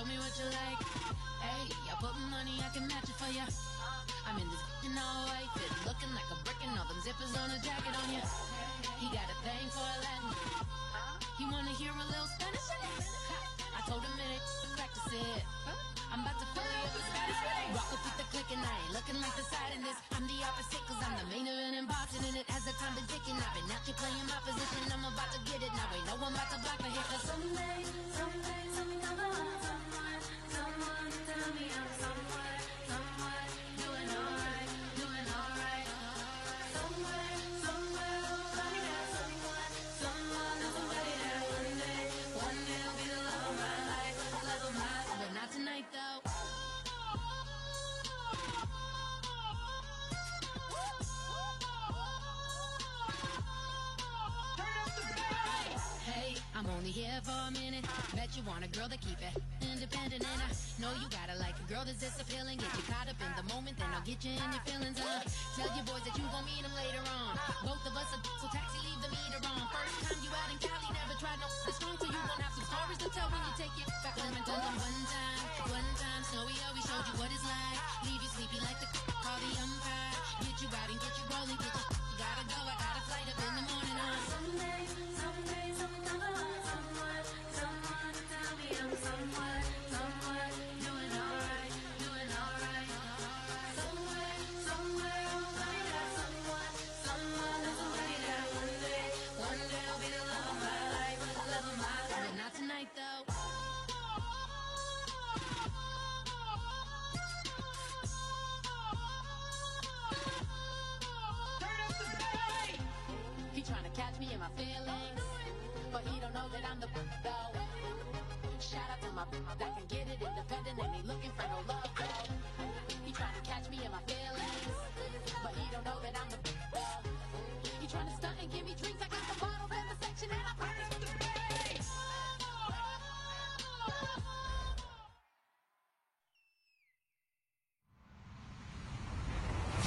show me what you like. Hey, I put money, I can match it for ya. I'm in this in all white fit, looking like a brick and all them zippers on a jacket on ya. He got a thing for a Latin. He wanna hear a little Spanish? I told him it ain't practice it. I'm about to fill you up with Spanish. Rock up with the click and I ain't looking like the side in this. I'm the opposite cause I'm the main event and boxing and it has the time been ticking. I've been out here playing my position. I'm about to get it now. Ain't no one about to block my hit cause someday, someone tell me I'm someone doing alright. Somewhere, somebody there, someone, somebody there. One day will be the love of my life, but not tonight though. Hey, I'm only here for a minute. Bet you want a girl to keep it independent, and I know you gotta like a girl that's this appealing. Get you caught up in the moment, then I'll get you in your feelings. Tell your boys that you gon' meet them later on. Both of us are so taxi, leave the meter on. First time you out in Cali, never tried no this strong, so you gon' have some stories to tell when you take it back home and tell them one time, Snowy always showed you what it's like. Leave you sleepy like the call the umpire. Get you out and get you rolling, get you gotta go. I got a flight up in the morning on someday, someone tell me I'm someone doing alright. Somewhere, somebody there, somebody there. One day I'll be the love of my life, but not tonight though. He tryna catch me in my feelings, but he don't know that I'm the though. Shout out to my that can get it independent and he looking for no love though. He tryna catch me in my feelings, but he don't know that I'm the though. He tryna stunt and give me drinks. I got the bottles in the section and I promise with the bass.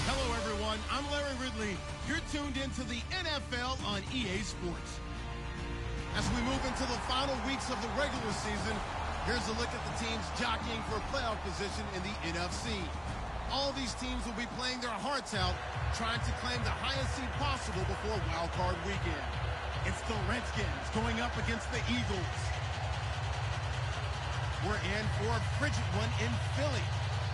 Hello everyone, I'm Larry Ridley. You're tuned into the NFL on EA Sports. As we move into the final weeks of the regular season, here's a look at the teams jockeying for playoff position in the NFC. All these teams will be playing their hearts out, trying to claim the highest seed possible before Wild Card Weekend. It's the Redskins going up against the Eagles. We're in for a frigid one in Philly.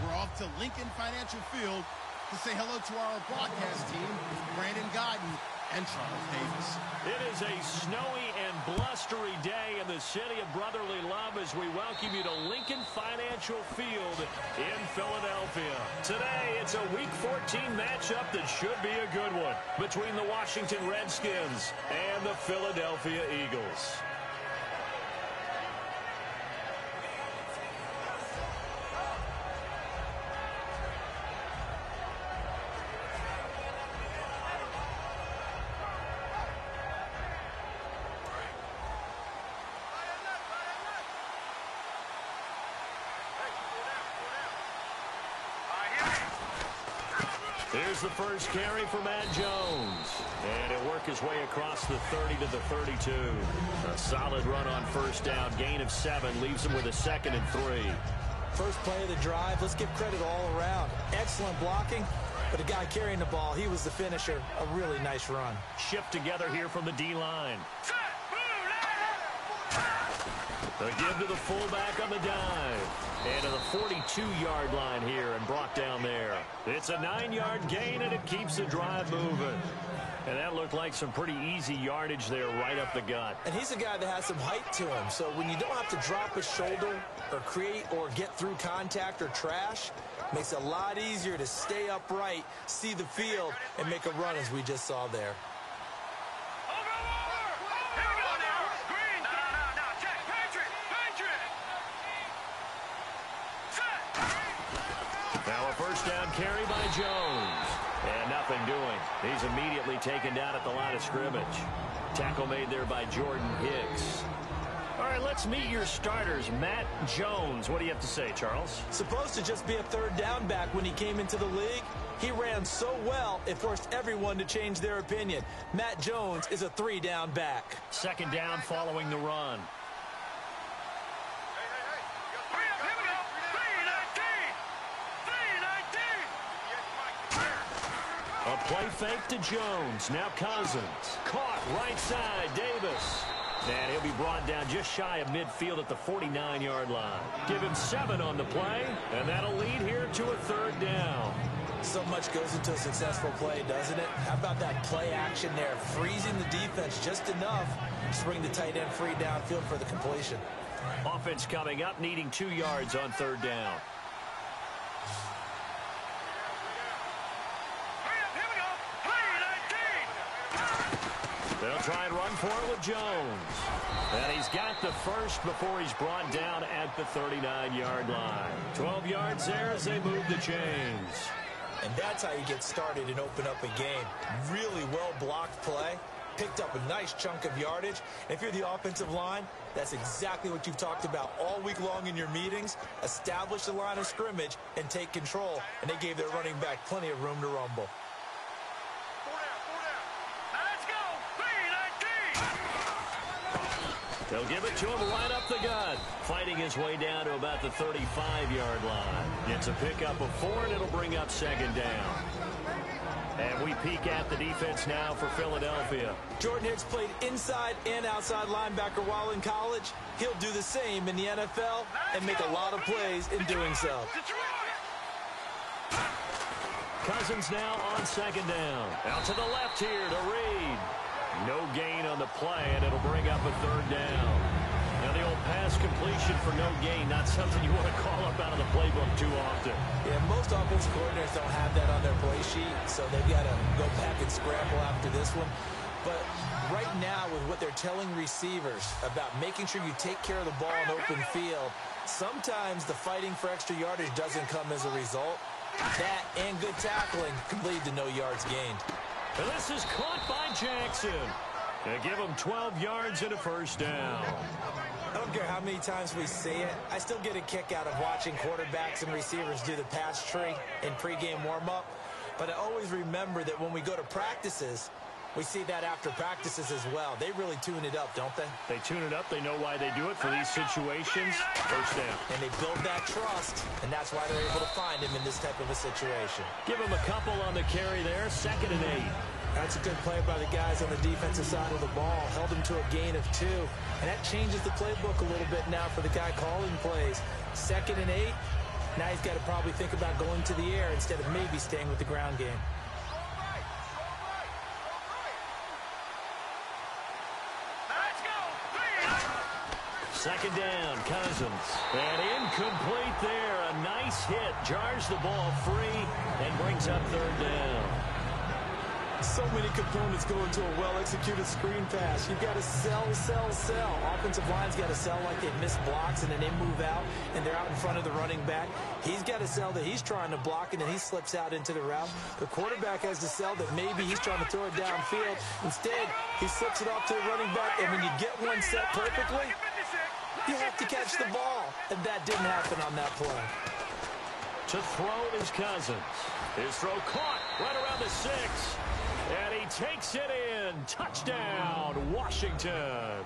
We're off to Lincoln Financial Field to say hello to our broadcast team, Brandon Godden and Charles Davis. It is a snowy and blustery day in the city of brotherly love as we welcome you to Lincoln Financial Field in Philadelphia. Today, it's a Week 14 matchup that should be a good one between the Washington Redskins and the Philadelphia Eagles. Here's the first carry for Matt Jones. And he'll work his way across the 30 to the 32. A solid run on first down. Gain of 7 leaves him with a 2nd and 3. First play of the drive, let's give credit all around. Excellent blocking, but the guy carrying the ball, he was the finisher. A really nice run. Shift together here from the D-line. The give to the fullback on the dive. And to the 42-yard line here and brought down there. It's a 9-yard gain, and it keeps the drive moving. And that looked like some pretty easy yardage there right up the gut. And he's a guy that has some height to him. So when you don't have to drop a shoulder or create or get through contact or trash, makes it a lot easier to stay upright, see the field, and make a run as we just saw there. Now a first down carry by Jones. And nothing doing. He's immediately taken down at the line of scrimmage. Tackle made there by Jordan Hicks. All right, let's meet your starters. Matt Jones. What do you have to say, Charles? Supposed to just be a third down back when he came into the league. He ran so well, it forced everyone to change their opinion. Matt Jones is a 3-down back. Second down following the run. A play fake to Jones. Now Cousins. Caught right side. Davis. And he'll be brought down just shy of midfield at the 49-yard line. Give him 7 on the play, and that'll lead here to a 3rd down. So much goes into a successful play, doesn't it? How about that play action there, freezing the defense just enough to bring the tight end free downfield for the completion. Offense coming up, needing 2 yards on 3rd down. They'll try and run for it with Jones. And he's got the first before he's brought down at the 39-yard line. 12 yards there as they move the chains. And that's how you get started and open up a game. Really well-blocked play. Picked up a nice chunk of yardage. And if you're the offensive line, that's exactly what you've talked about all week long in your meetings. Establish the line of scrimmage and take control. And they gave their running back plenty of room to rumble. They'll give it to him right up the gut. Fighting his way down to about the 35-yard line. It's a pickup of 4, and it'll bring up 2nd down. And we peek at the defense now for Philadelphia. Jordan Hicks played inside and outside linebacker while in college. He'll do the same in the NFL and make a lot of plays in doing so. Cousins now on 2nd down. Out to the left here to Reed. No gain on the play, and it'll bring up a 3rd down. Now, the old pass completion for no gain, not something you want to call up out of the playbook too often. Yeah, most offensive coordinators don't have that on their play sheet, so they've got to go back and scramble after this one. But right now, with what they're telling receivers about making sure you take care of the ball in open field, sometimes the fighting for extra yardage doesn't come as a result. That and good tackling can lead to no yards gained. And this is caught by Jackson. They give him 12 yards and a 1st down. I don't care how many times we see it. I still get a kick out of watching quarterbacks and receivers do the pass tree in pregame warm-up. But I always remember that when we go to practices, we see that after practices as well. They really tune it up, don't they? They tune it up. They know why they do it for these situations. 1st down. And they build that trust, and that's why they're able to find him in this type of a situation. Give him a couple on the carry there. 2nd and 8. That's a good play by the guys on the defensive side of the ball. Held him to a gain of 2. And that changes the playbook a little bit now for the guy calling plays. 2nd and 8. Now he's got to probably think about going to the air instead of maybe staying with the ground game. Second down, Cousins. And incomplete there. A nice hit. Jars the ball free and brings up 3rd down. So many components go into a well-executed screen pass. You've got to sell. Offensive line's got to sell like they miss blocks, and then they move out, and they're out in front of the running back. He's got to sell that he's trying to block, and then he slips out into the route. The quarterback has to sell that maybe he's trying to throw it downfield. Instead, he slips it off to the running back, and when you get one set perfectly, you have to catch the ball, and that didn't happen on that play. To throw is Cousins. His throw caught right around the 6. And he takes it in. Touchdown, Washington.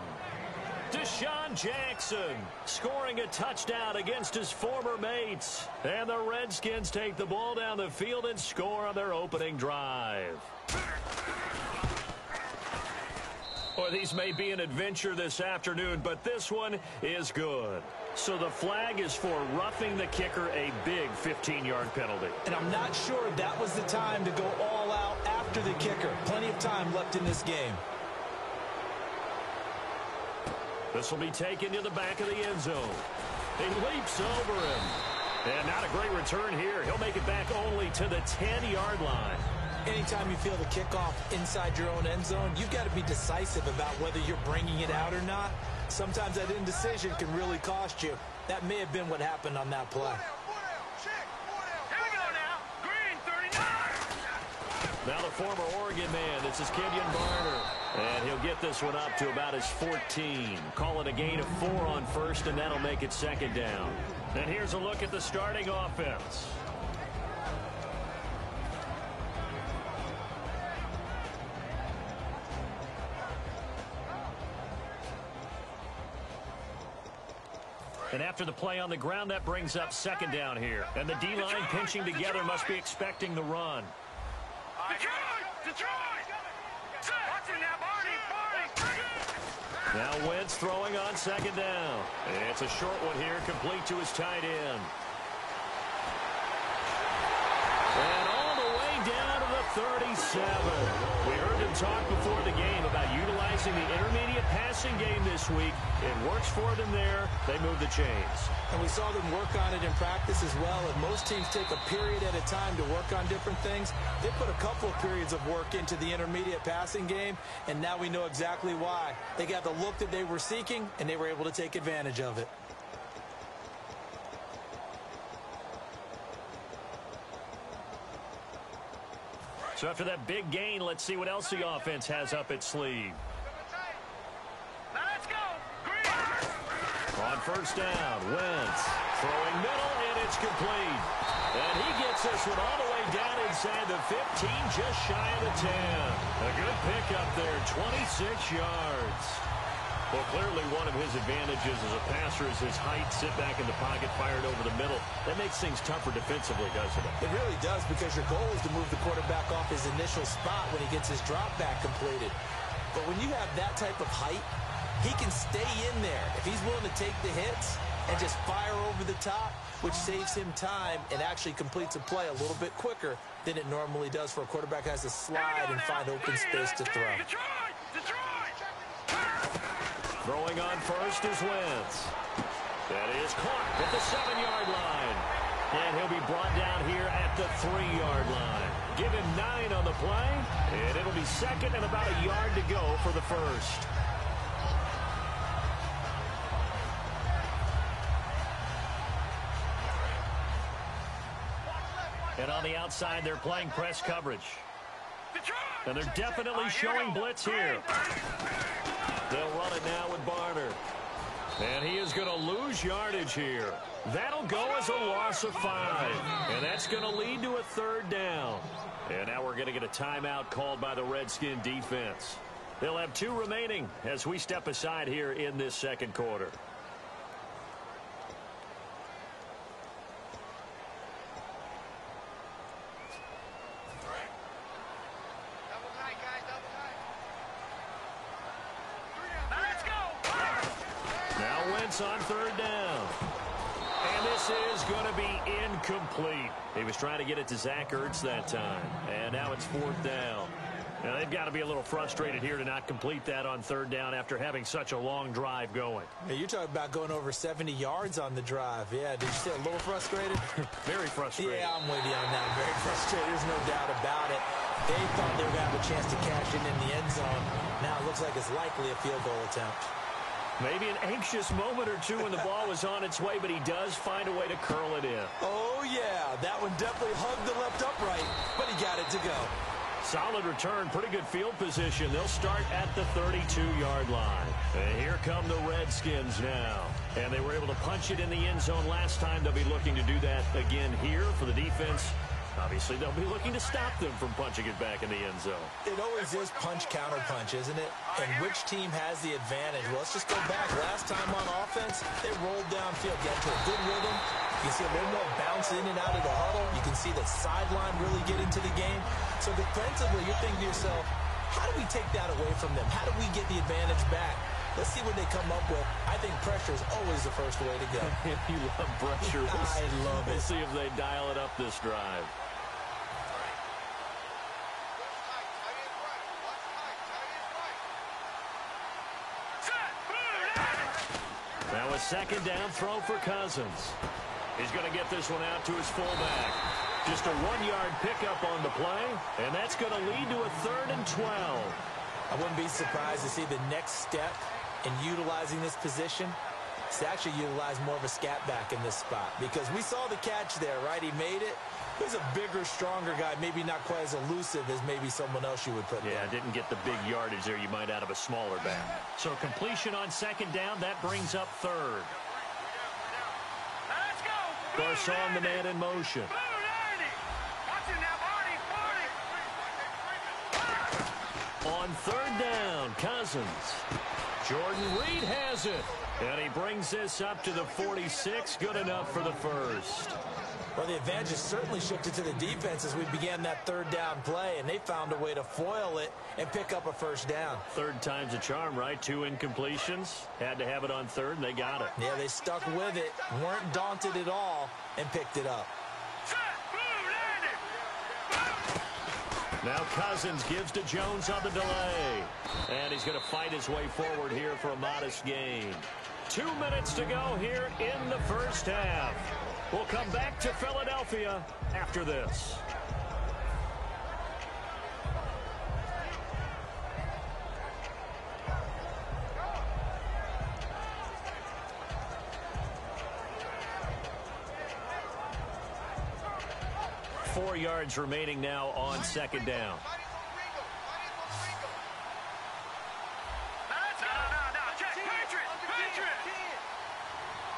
Deshaun Jackson scoring a touchdown against his former mates. And the Redskins take the ball down the field and score on their opening drive. Well, these may be an adventure this afternoon, but this one is good. So the flag is for roughing the kicker, a big 15-yard penalty. And I'm not sure that was the time to go all out after the kicker. Plenty of time left in this game. This will be taken to the back of the end zone. He leaps over him. And not a great return here. He'll make it back only to the 10-yard line. Anytime you feel the kickoff inside your own end zone, you've got to be decisive about whether you're bringing it out or not. Sometimes that indecision can really cost you. That may have been what happened on that play. Now the former Oregon man, this is Kenyon Barner. And he'll get this one up to about his 14. Call it a gain of 4 on 1st, and that'll make it 2nd down. And here's a look at the starting offense. And after the play on the ground, that brings up 2nd down here. And the D-line pinching together must be expecting the run. Now Wentz throwing on second down. It's a short one here, complete to his tight end. And all the way down to the 37. We heard him talk before the game about utilizing the intermediate passing game this week. It works for them there. They move the chains. And we saw them work on it in practice as well. And most teams take a period at a time to work on different things. They put a couple of periods of work into the intermediate passing game, and now we know exactly why. They got the look that they were seeking, and they were able to take advantage of it. So after that big gain, let's see what else the offense has up its sleeve. Let's go. On first down, Wentz throwing middle, and it's complete. And he gets this one all the way down inside the 15, just shy of the 10. A good pickup there, 26 yards. Well, clearly one of his advantages as a passer is his height, sit back in the pocket, fired over the middle. That makes things tougher defensively, doesn't it? It really does, because your goal is to move the quarterback off his initial spot when he gets his drop back completed. But when you have that type of height, he can stay in there if he's willing to take the hits and just fire over the top, which saves him time and actually completes a play a little bit quicker than it normally does for a quarterback who has to slide and find open space to throw. Throwing on first is Wentz. That is caught at the 7-yard line. And he'll be brought down here at the 3-yard line. Give him 9 on the play, and it'll be second and about a yard to go for the first. And on the outside, they're playing press coverage. And they're definitely showing blitz here. They'll run it now with Barner. And he is going to lose yardage here. That'll go as a loss of 5. And that's going to lead to a third down. And now we're going to get a timeout called by the Redskin defense. They'll have 2 remaining as we step aside here in this second quarter. On third down. And this is going to be incomplete. He was trying to get it to Zach Ertz that time. And now it's 4th down. Now they've got to be a little frustrated here to not complete that on third down after having such a long drive going. Hey, you're talking about going over 70 yards on the drive. Yeah, did you say a little frustrated? Very frustrated. Yeah, I'm with you on that. Very frustrated. There's no doubt about it. They thought they were going to have a chance to cash in the end zone. Now it looks like it's likely a field goal attempt. Maybe an anxious moment or two when the ball was on its way, but he does find a way to curl it in. Oh, yeah. That one definitely hugged the left upright, but he got it to go. Solid return, pretty good field position. They'll start at the 32-yard line. And here come the Redskins now. And they were able to punch it in the end zone last time. They'll be looking to do that again here for the defense. Obviously, they'll be looking to stop them from punching it back in the end zone. It always is punch-counter-punch, isn't it? And which team has the advantage? Well, let's just go back. Last time on offense, they rolled downfield, got to a good rhythm. You can see a little more bounce in and out of the huddle. You can see the sideline really get into the game. So defensively, you're thinking to yourself, how do we take that away from them? How do we get the advantage back? Let's see what they come up with. I think pressure is always the first way to go. You love pressure. I love it. We'll see if they dial it up this drive. Now a second down throw for Cousins. He's going to get this one out to his fullback. Just a 1-yard pickup on the play, and that's going to lead to a 3rd and 12. I wouldn't be surprised to see the next step in utilizing this position is to actually utilize more of a scat back in this spot, because we saw the catch there, right? He made it. He's a bigger, stronger guy, maybe not quite as elusive as maybe someone else you would put Yeah, there. didn't get the big yardage there you might out of a smaller back. So completion on second down, that brings up 3rd. Let's go. Garcon, the man in motion. On 3rd down, Cousins. Jordan Reed has it. And he brings this up to the 46. Good enough for the first. Well, the advantage has certainly shifted to the defense as we began that third down play, and they found a way to foil it and pick up a first down. Third time's a charm, right? 2 incompletions. Had to have it on third, and they got it. Yeah, they stuck with it, weren't daunted at all, and picked it up. Now Cousins gives to Jones on the delay. And he's going to fight his way forward here for a modest gain. 2 minutes to go here in the first half. We'll come back to Philadelphia after this. Four yards remaining now on second down.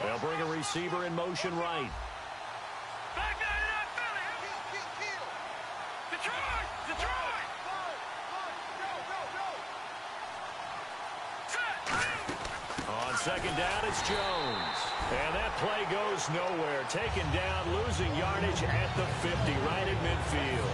They'll bring a receiver in motion right. On second down, it's Jones. And that play goes nowhere. Taken down, losing yardage at the 50, right at midfield.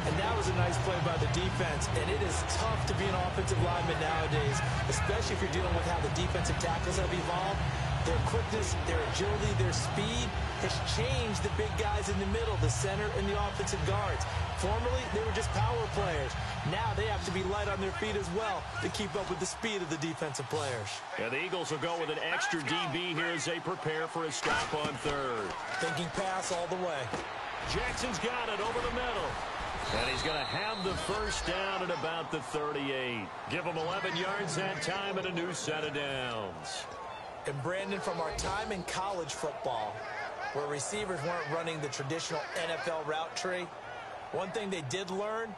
And that was a nice play by the defense. And it is tough to be an offensive lineman nowadays, especially if you're dealing with how the defensive tackles have evolved. Their quickness, their agility, their speed has changed the big guys in the middle, the center, and the offensive guards. Formerly, they were just power players. Now they have to be light on their feet as well to keep up with the speed of the defensive players. Yeah, the Eagles will go with an extra DB here as they prepare for a stop on third. Thinking pass all the way. Jackson's got it over the middle. And he's going to have the first down at about the 38. Give him 11 yards that time and a new set of downs. And Brandon, from our time in college football, where receivers weren't running the traditional NFL route tree, one thing they did learn,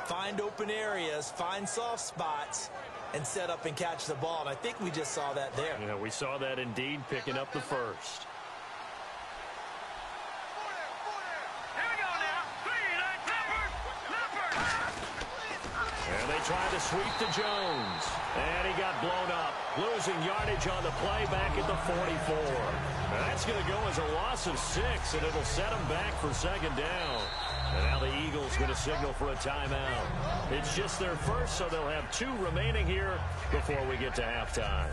find open areas, find soft spots, and set up and catch the ball. And I think we just saw that there. Yeah, we saw that indeed, picking up the first. And they tried to sweep to Jones. And he got blown up. Losing yardage on the play back at the 44. That's going to go as a loss of 6, and it'll set him back for second down. And now the Eagles going to signal for a timeout. It's just their first, so they'll have 2 remaining here before we get to halftime.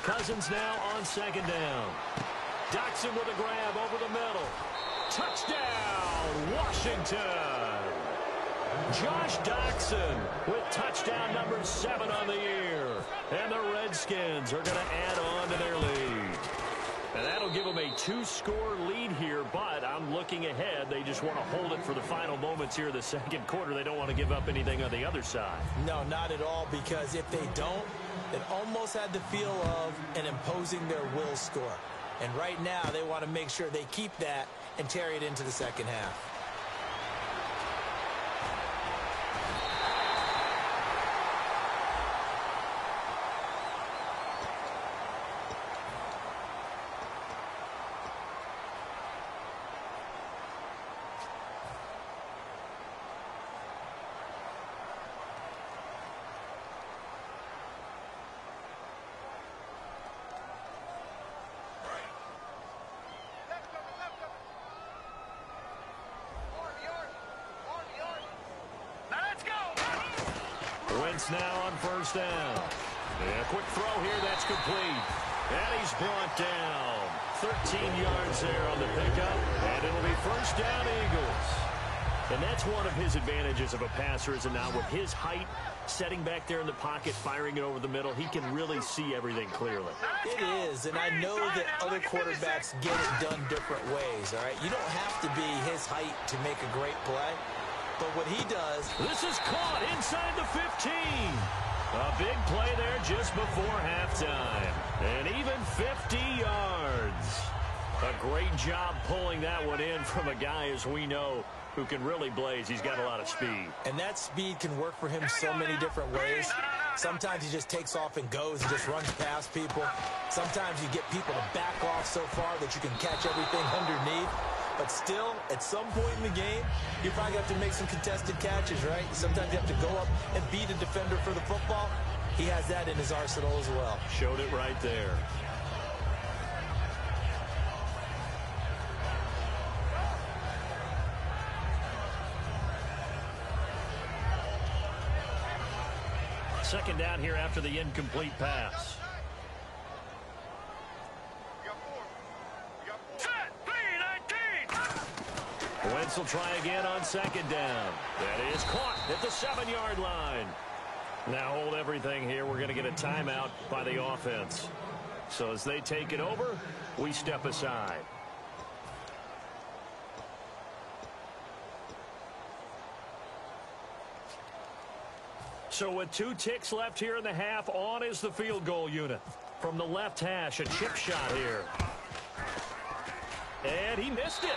Cousins now on second down. Doctson with a grab over the middle. Touchdown, Washington. Josh Doctson with touchdown number 7 on the year. And the Redskins are going to add on to their lead. And that'll give them a 2-score lead here, but I'm looking ahead. They just want to hold it for the final moments here of the second quarter. They don't want to give up anything on the other side. No, not at all, because if they don't, it almost had the feel of an imposing their will score. And right now, they want to make sure they keep that and carry it into the second half. Wentz now on first down. Yeah, quick throw here, that's complete. And he's brought down. 13 yards there on the pickup. And it'll be first down, Eagles. And that's one of his advantages of a passer, is now with his height, setting back there in the pocket, firing it over the middle, he can really see everything clearly. It is, and I know that other quarterbacks get it done different ways, all right? You don't have to be his height to make a great play. But what he does... This is caught inside the 15. A big play there just before halftime. And even 50 yards. A great job pulling that one in from a guy, as we know, who can really blaze. He's got a lot of speed. And that speed can work for him so many different ways. Sometimes he just takes off and goes and just runs past people. Sometimes you get people to back off so far that you can catch everything underneath. But still, at some point in the game, you probably have to make some contested catches, right? Sometimes you have to go up and beat a defender for the football. He has that in his arsenal as well. Showed it right there. Second down here after the incomplete pass. Wentz will try again on second down. That is caught at the 7-yard line. Now hold everything here. We're going to get a timeout by the offense. So as they take it over, we step aside. So with 2 ticks left here in the half, on is the field goal unit. From the left hash, a chip shot here. And he missed it.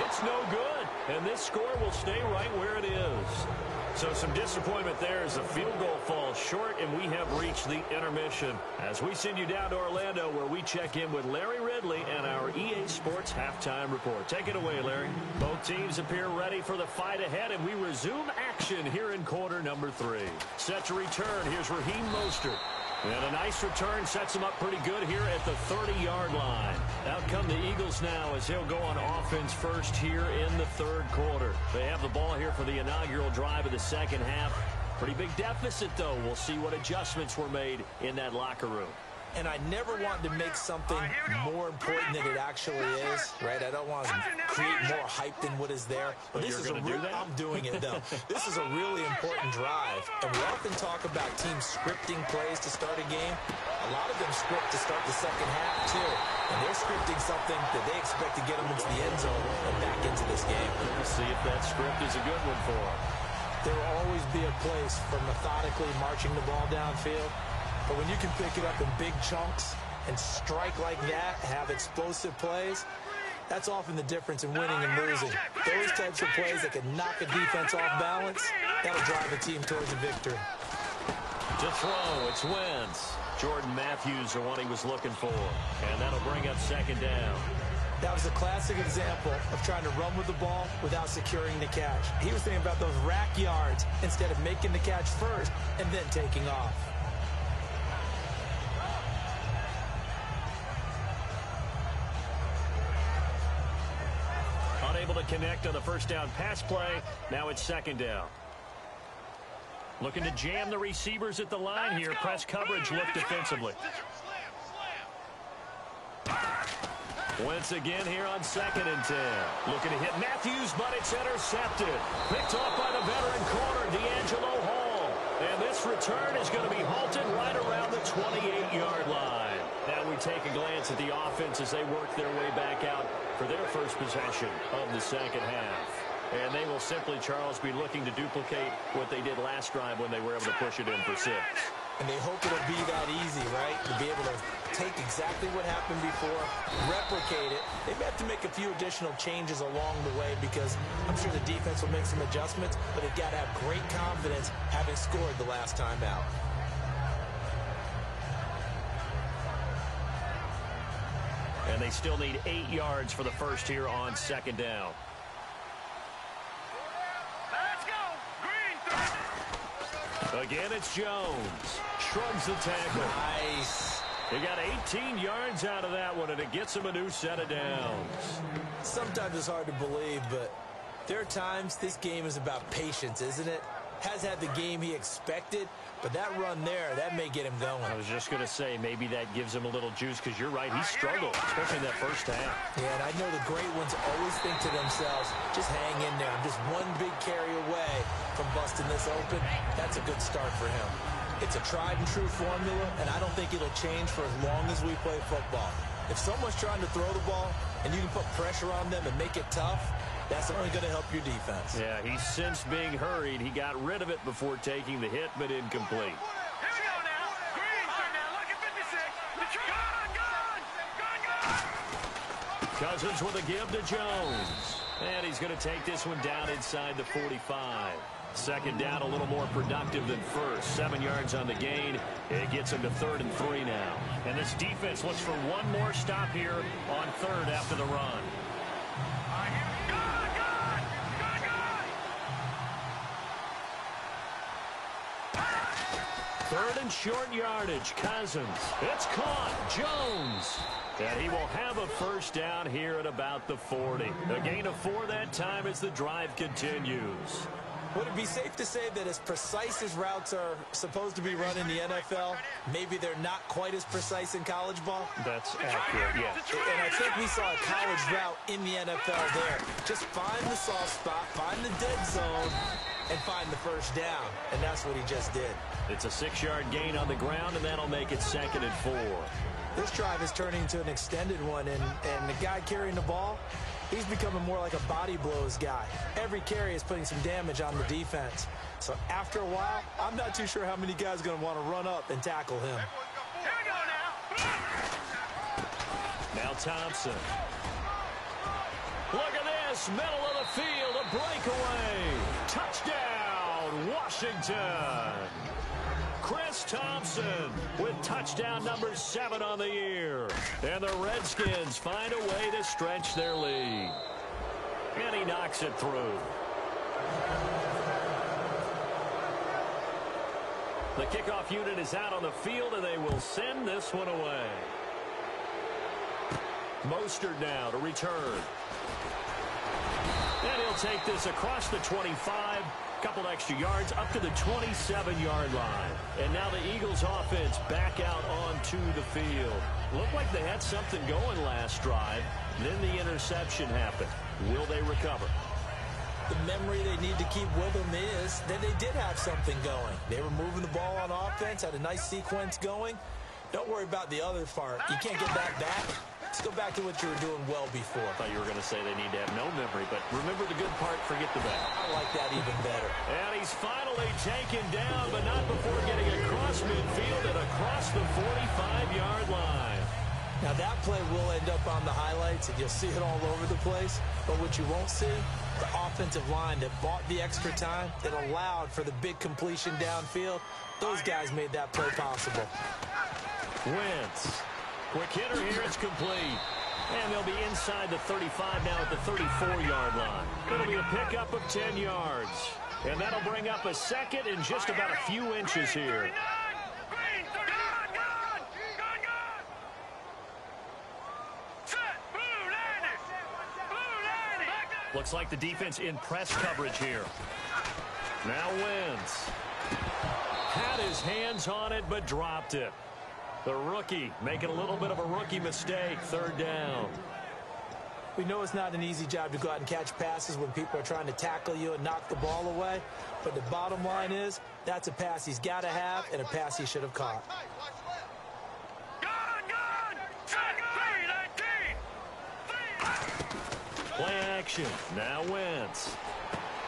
It's no good. And this score will stay right where it is. So some disappointment there as the field goal falls short, and we have reached the intermission. As we send you down to Orlando, where we check in with Larry Ridley and our EA Sports Halftime Report. Take it away, Larry. Both teams appear ready for the fight ahead, and we resume action here in quarter number 3. Set to return. Here's Raheem Mostert. And a nice return sets him up pretty good here at the 30-yard line. Out come the Eagles now as they'll go on offense first here in the third quarter. They have the ball here for the inaugural drive of the second half. Pretty big deficit, though. We'll see what adjustments were made in that locker room. And I never want to make something more important than it actually is, right? I don't want to create more hype than what is there. But this is I'm doing it, though. This is a really important drive. And we often talk about teams scripting plays to start a game. A lot of them script to start the second half, too. And they're scripting something that they expect to get them into the end zone and back into this game. We'll see if that script is a good one for them. There will always be a place for methodically marching the ball downfield. But when you can pick it up in big chunks and strike like that, have explosive plays, that's often the difference in winning and losing. Those types of plays that can knock a defense off balance, that'll drive a team towards a victory. To throw, it's Wentz. Jordan Matthews are what he was looking for. And that'll bring up second down. That was a classic example of trying to run with the ball without securing the catch. He was thinking about those rack yards instead of making the catch first and then taking off. Unable to connect on the first down pass play. Now it's second down. Looking to jam the receivers at the line here. Press coverage look defensively. Wentz again here on 2nd and 10. Looking to hit Matthews, but it's intercepted. Picked off by the veteran corner, D'Angelo Hall. And this return is going to be halted right around the 28-yard line. Now we take a glance at the offense as they work their way back out for their first possession of the second half. And they will simply, Charles, be looking to duplicate what they did last drive when they were able to push it in for 6. And they hope it'll be that easy, right? To be able to take exactly what happened before, replicate it. They may have to make a few additional changes along the way because I'm sure the defense will make some adjustments, but they've got to have great confidence having scored the last time out. And they still need 8 yards for the first here on second down. Again, it's Jones. Shrugs the tackle. Nice. He got 18 yards out of that one, and it gets him a new set of downs. Sometimes it's hard to believe, but there are times this game is about patience, isn't it? Has had the game he expected, but that run there, that may get him going. I was just going to say, maybe that gives him a little juice, because you're right, he struggled, especially in that first half. Yeah, and I know the great ones always think to themselves, just hang in there. I'm just one big carry away from busting this open. That's a good start for him. It's a tried and true formula, and I don't think it'll change for as long as we play football. If someone's trying to throw the ball, and you can put pressure on them and make it tough, that's only going to help your defense. Yeah, he's since being hurried. He got rid of it before taking the hit, but incomplete. Here we go now. Green, third down. Look at 56. Gone. Cousins with a give to Jones. And he's going to take this one down inside the 45. Second down, a little more productive than first. 7 yards on the gain. It gets him to 3rd and 3 now. And this defense looks for one more stop here on 3rd after the run. Third and short yardage. Cousins. It's caught. Jones. And he will have a first down here at about the 40. A gain of 4 that time as the drive continues. Would it be safe to say that as precise as routes are supposed to be run in the NFL, maybe they're not quite as precise in college ball? That's accurate, yeah. And I think we saw a college route in the NFL there. Just find the soft spot, find the dead zone, and find the first down. And that's what he just did. It's a 6-yard gain on the ground, and that'll make it 2nd and 4. This drive is turning into an extended one, and the guy carrying the ball, he's becoming more like a body blows guy. Every carry is putting some damage on the defense. So after a while, I'm not too sure how many guys are going to want to run up and tackle him. Here we go now. Now Thompson. Look at this, middle of the field, a breakaway. Touchdown, Washington. Chris Thompson with touchdown number 7 on the year. And the Redskins find a way to stretch their lead. And he knocks it through. The kickoff unit is out on the field, and they will send this one away. Mostert now to return. And he'll take this across the 25. Couple extra yards up to the 27-yard line. And now the Eagles offense back out onto the field. Looked like they had something going last drive. Then the interception happened. Will they recover? The memory they need to keep with them is that they did have something going. They were moving the ball on offense, had a nice sequence going. Don't worry about the other part. You can't get that back. Let's go back to what you were doing well before. I thought you were going to say they need to have no memory, but remember the good part, forget the bad. I like that even better. And he's finally taken down, but not before getting across midfield and across the 45-yard line. Now that play will end up on the highlights, and you'll see it all over the place. But what you won't see, the offensive line that bought the extra time, that allowed for the big completion downfield, those guys made that play possible. Wentz. Quick hitter here, it's complete. And they'll be inside the 35 now at the 34-yard line. It'll be a pickup of 10 yards. And that'll bring up a second and just about a few inches here. Looks like the defense in press coverage here. Now Wentz. Had his hands on it, but dropped it. The rookie making a little bit of a rookie mistake. 3rd down. We know it's not an easy job to go out and catch passes when people are trying to tackle you and knock the ball away. But the bottom line is, that's a pass he's got to have and a pass he should have caught. Play action. Now Wentz.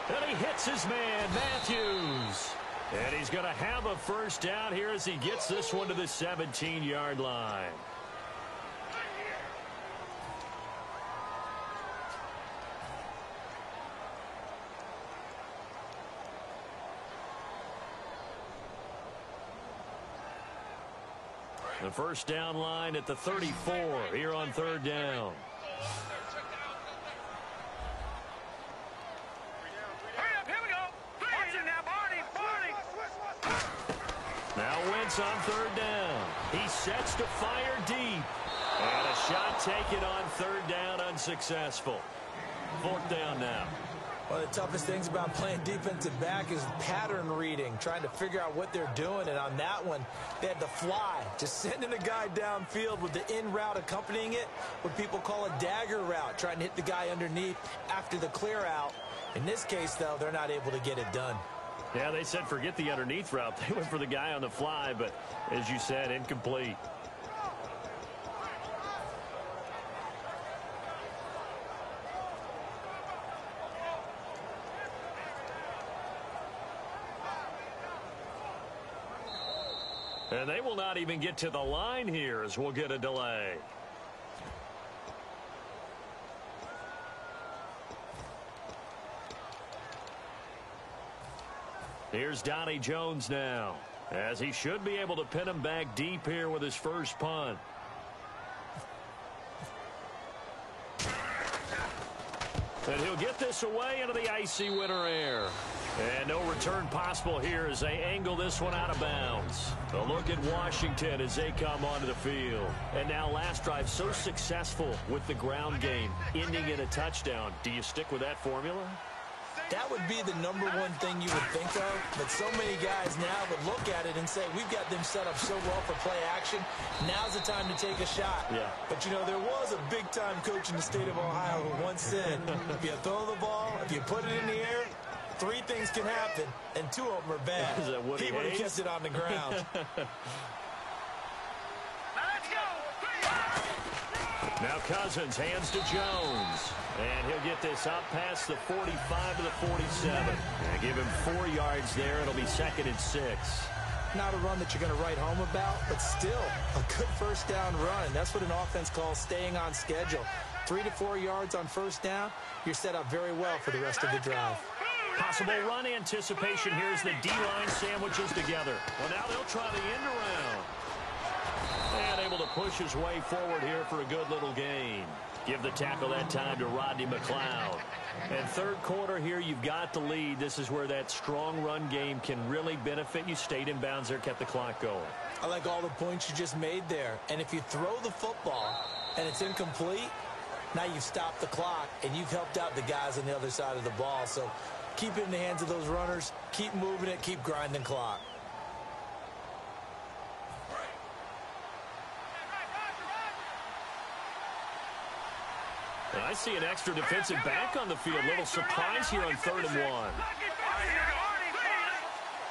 And he hits his man, Matthews. And he's going to have a first down here as he gets this one to the 17-yard line. The first down line at the 34 here on 3rd down. Now Wentz on 3rd down. He sets to fire deep. And a shot taken on 3rd down, unsuccessful. 4th down now. One of the toughest things about playing defensive back is pattern reading, trying to figure out what they're doing. And on that one, they had to fly, just sending a guy downfield with the in route accompanying it, what people call a dagger route, trying to hit the guy underneath after the clear out. In this case, though, they're not able to get it done. Yeah, they said forget the underneath route. They went for the guy on the fly, but as you said, incomplete. And they will not even get to the line here as we'll get a delay. Here's Donnie Jones now, as he should be able to pin him back deep here with his first punt. And he'll get this away into the icy winter air. And no return possible here as they angle this one out of bounds. A look at Washington as they come onto the field. And now last drive so successful with the ground game, ending in a touchdown. Do you stick with that formula? That would be the number one thing you would think of, but so many guys now would look at it and say, we've got them set up so well for play action, now's the time to take a shot. Yeah. But, you know, there was a big-time coach in the state of Ohio who once said, if you throw the ball, if you put it in the air, 3 things can happen, and 2 of them are bad. He would have kept it on the ground. Now Cousins hands to Jones. And he'll get this up past the 45 to the 47. And give him 4 yards there. It'll be 2nd and 6. Not a run that you're going to write home about, but still a good first down run. That's what an offense calls staying on schedule. 3 to 4 yards on first down. You're set up very well for the rest of the drive. Possible run anticipation. Here's the D-line sandwiches together. Well, now they'll try the end around. And able to push his way forward here for a good little gain. Give the tackle that time to Rodney McLeod. And third quarter here, you've got the lead. This is where that strong run game can really benefit you. Stayed in bounds there, kept the clock going. I like all the points you just made there. And if you throw the football and it's incomplete, now you've stopped the clock and you've helped out the guys on the other side of the ball. So keep it in the hands of those runners. Keep moving it. Keep grinding clock. And I see an extra defensive back on the field. Little surprise here on 3rd and 1.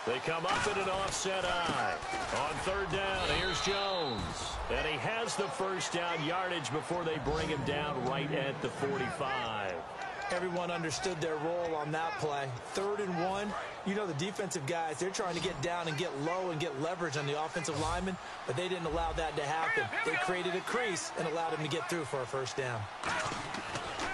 They come up in an offset eye. On 3rd down, here's Jones. And he has the first down yardage before they bring him down right at the 45. Everyone understood their role on that play. 3rd and 1. You know the defensive guys, they're trying to get down and get low and get leverage on the offensive lineman, but they didn't allow that to happen. They created a crease and allowed him to get through for a first down.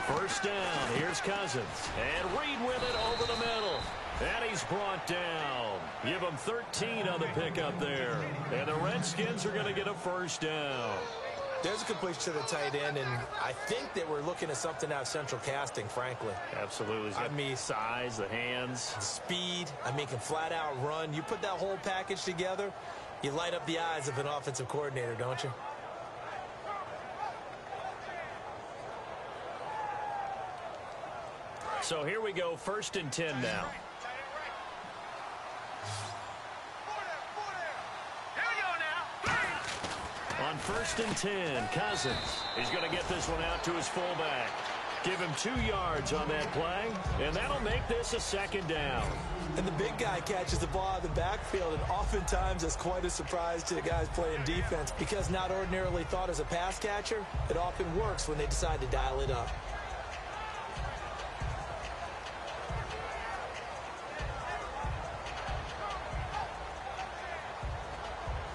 First down, here's Cousins. And Reed with it over the middle. And he's brought down. Give him 13 on the pickup there. And the Redskins are going to get a first down. There's a completion to the tight end, and I think that we're looking at something out of Central Casting, frankly. Absolutely. I mean, size, the hands. Speed. I mean, can flat out run. You put that whole package together, you light up the eyes of an offensive coordinator, don't you? So here we go, 1st and 10 now. On 1st and 10, Cousins is going to get this one out to his fullback. Give him 2 yards on that play, and that'll make this a 2nd down. And the big guy catches the ball out of the backfield, and oftentimes it's quite a surprise to the guys playing defense because not ordinarily thought as a pass catcher, it often works when they decide to dial it up.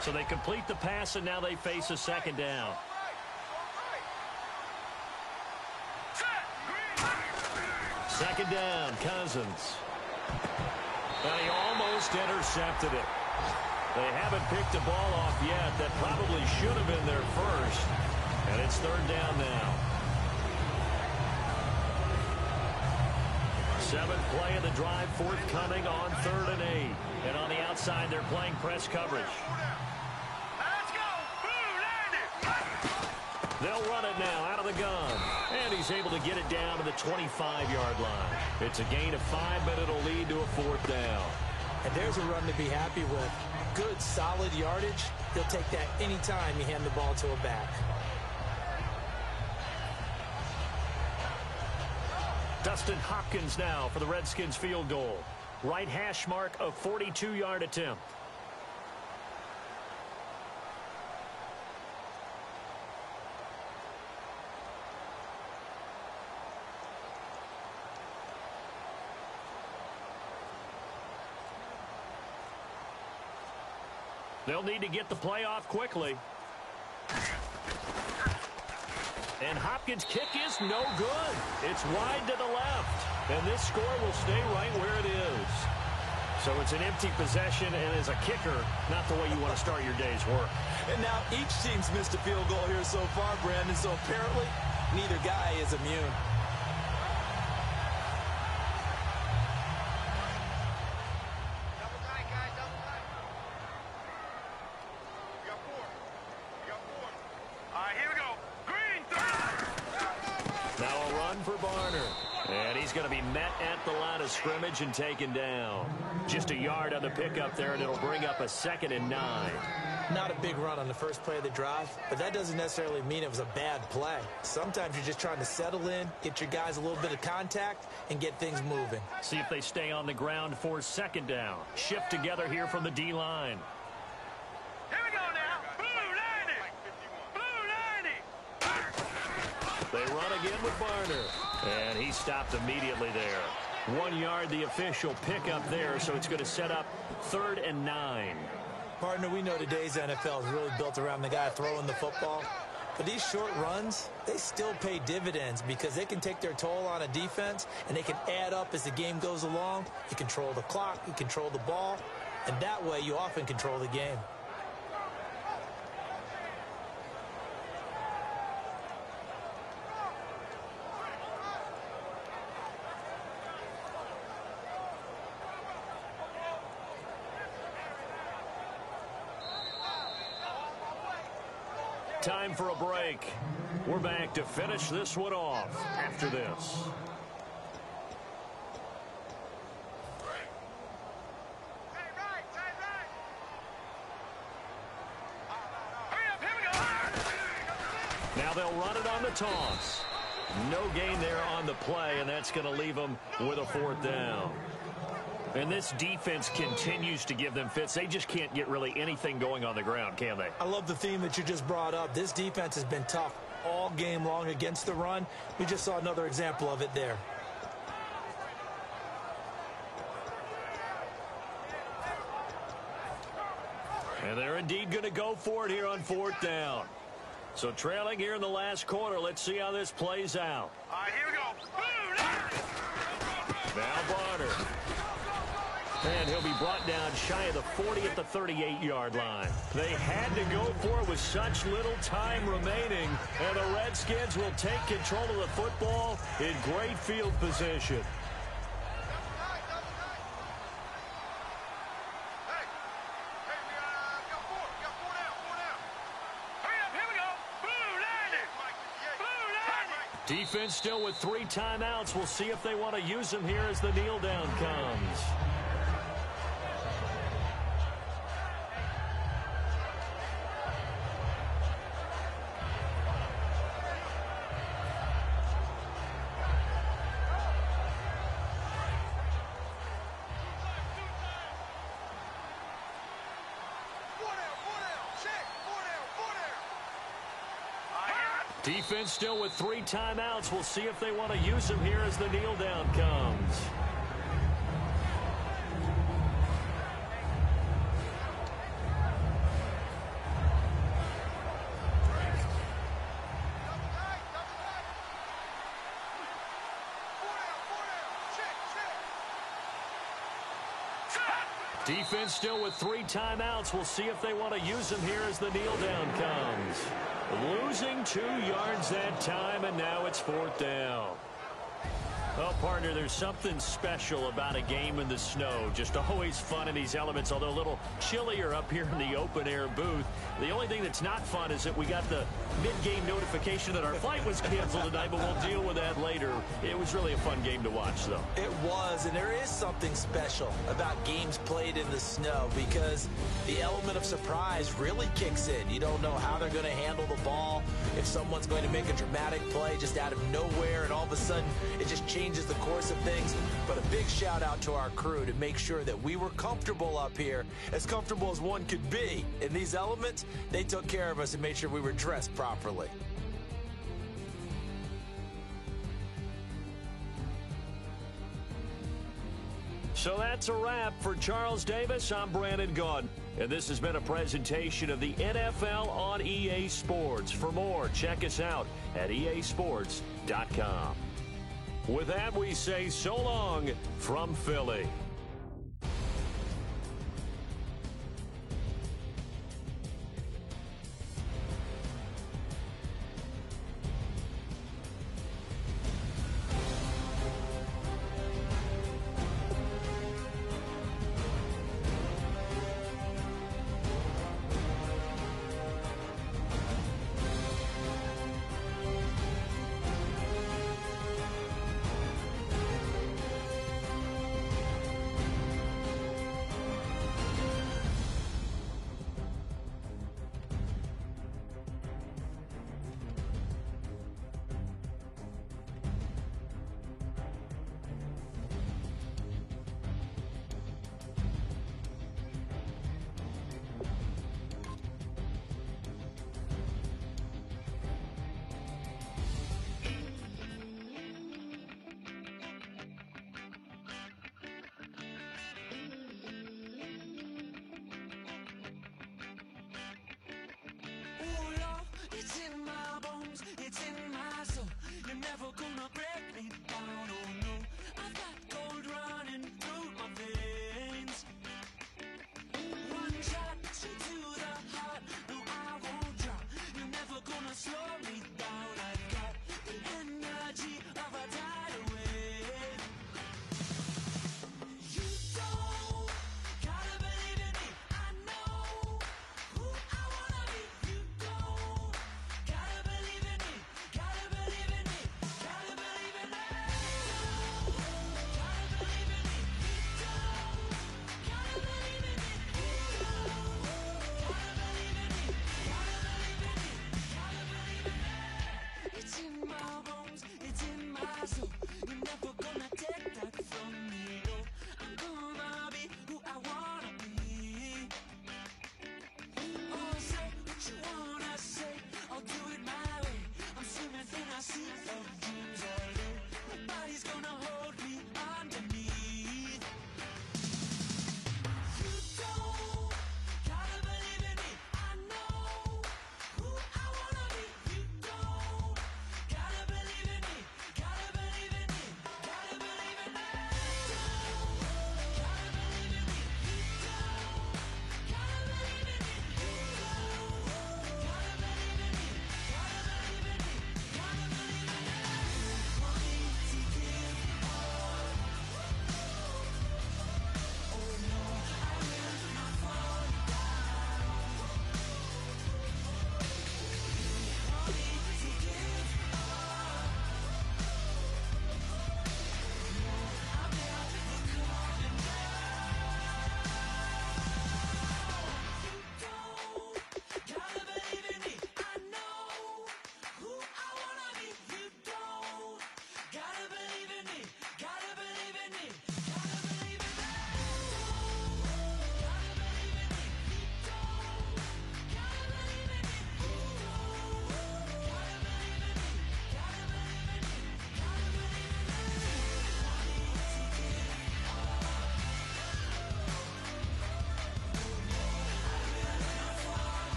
So they complete the pass, and now they face a 2nd down. Second down, Cousins. And he almost intercepted it. They haven't picked the ball off yet. That probably should have been their first. And it's 3rd down now. 7th play of the drive, forthcoming on 3rd and 8. And on the outside, they're playing press coverage. They'll run it now out of the gun. And he's able to get it down to the 25-yard line. It's a gain of 5, but it'll lead to a 4th down. And there's a run to be happy with. Good, solid yardage. He'll take that anytime you hand the ball to a back. Dustin Hopkins now for the Redskins field goal. Right hash mark, a 42-yard attempt. They'll need to get the play off quickly. And Hopkins' kick is no good. It's wide to the left. And this score will stay right where it is. So it's an empty possession, and as a kicker, not the way you want to start your day's work. And now each team's missed a field goal here so far, Brandon, so apparently neither guy is immune. Double tight, guys, double tight. We got four. We got four. All right, here we go. Green, three. Now a run for Barner. And he's going to be met at the line of scrimmage and taken down. Just a yard on the pickup there, and it'll bring up a 2nd and 9. Not a big run on the first play of the drive, but that doesn't necessarily mean it was a bad play. Sometimes you're just trying to settle in, get your guys a little bit of contact, and get things moving. See if they stay on the ground for 2nd down. Shift together here from the D-line. Here we go now. Blue 90. Blue 90. They run again with Barner. And he stopped immediately there. 1 yard, the official pickup there, so it's going to set up 3rd and 9. Partner, we know today's NFL is really built around the guy throwing the football. But these short runs, they still pay dividends because they can take their toll on a defense, and they can add up as the game goes along. You control the clock, you control the ball, and that way you often control the game. Time for a break. We're back to finish this one off after this. Now they'll run it on the toss. No gain there on the play, and that's going to leave them with a 4th down. And this defense continues to give them fits. They just can't get really anything going on the ground, can they? I love the theme that you just brought up. This defense has been tough all game long against the run. We just saw another example of it there. And they're indeed going to go for it here on 4th down. So trailing here in the last quarter. Let's see how this plays out. All right, here we go. Now Barner. And he'll be brought down shy of the 40 at the 38-yard line. They had to go for it with such little time remaining, and the Redskins will take control of the football in great field position. Defense still with 3 timeouts. We'll see if they want to use them here as the kneel down comes. Defense still with 3 timeouts. We'll see if they want to use them here as the kneel down comes. Defense still with 3 timeouts. We'll see if they want to use them here as the kneel down comes. Losing 2 yards that time, and now it's 4th down. Well, partner, there's something special about a game in the snow. Just always fun in these elements, although a little chillier up here in the open-air booth. The only thing that's not fun is that we got the mid-game notification that our flight was canceled tonight, but we'll deal with that later. It was really a fun game to watch, though. It was, and there is something special about games played in the snow because the element of surprise really kicks in. You don't know how they're going to handle the ball, if someone's going to make a dramatic play just out of nowhere, and all of a sudden it just changes the course of things. But a big shout out to our crew to make sure that we were comfortable up here, as comfortable as one could be. In these elements, they took care of us and made sure we were dressed properly. So that's a wrap for Charles Davis. I'm Brandon Gaudin, and this has been a presentation of the NFL on EA Sports. For more, check us out at easports.com. With that, we say so long from Philly. Brazil.